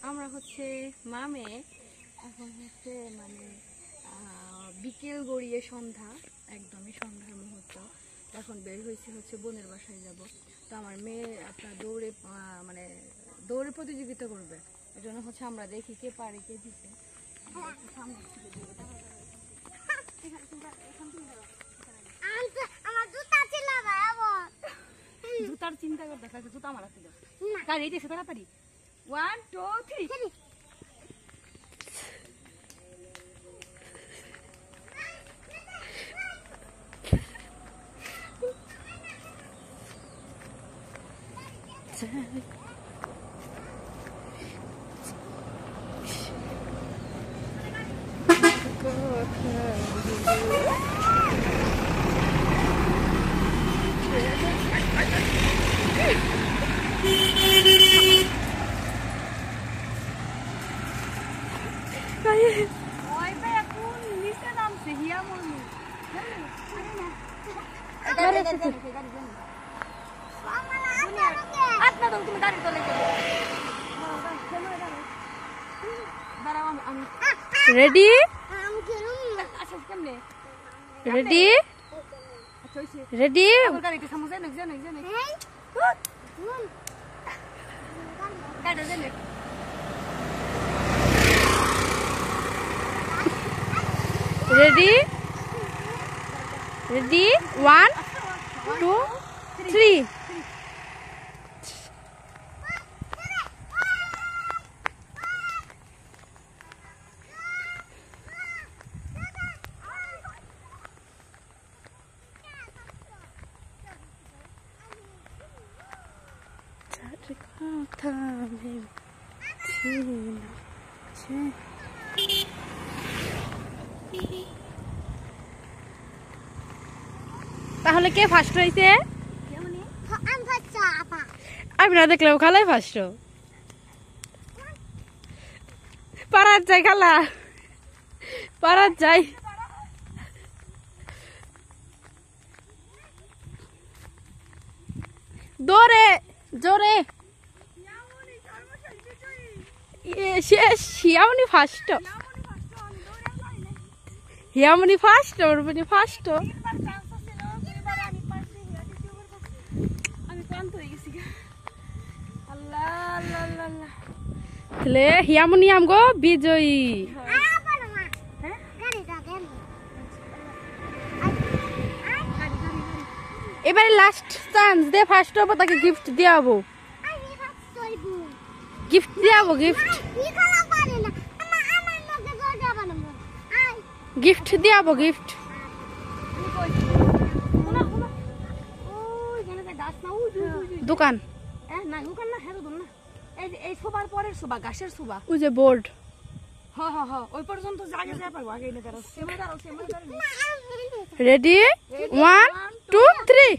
আমরা হচ্ছে মামে এখন হচ্ছে মানে বিকেল গড়িয়ে সন্ধ্যা, একদমই সন্ধ্যার মুহূর্ত। এখন বের হয়েছি হচ্ছে বোনের বাসায় যাব। তো আমার মেয়ে আপনার দৌড়ে প্রতিযোগিতা করবে, এই জন্য হচ্ছে আমরা দেখি কে পারে কে জিতে। জুতার চিন্তা করতে থাকে, জুতা আমার আছে গাড়ি দিয়েছে তাড়াতাড়ি। 1 2 3 Ready? Ready? Ready? Ready? Ready? 1 2 3. তাহলে কে ফার্স্ট হইছে? আমি না দেখলাম খালাই ফার্স্ট। পারাত যাই খালা, পারাত যাই। দৌড়ে জোরে শেষ। হিয়ামনি ফার্স্ট, হিয়ামনি ফার্স্ট, ওরমনি ফার্স্ট। তাহলে হিয়ামনি আমগো বিজয়ী। এবারে লাস্ট চান্স দে, ফার্স্ট হবো তাকে গিফট দিয়াবো, গিফট দিয়াবো, গিফট গিফট দিয়াবো, গিফট। দোকান এই সোবার পরের সোবা, গাছের সোবা, ওই যে বোর্ড। হ্যাঁ হ্যাঁ হ্যাঁ, ওই পর্যন্ত আগে যাই পারবো। আগে এনে দাঁড়াও, রেডি 1 2 3।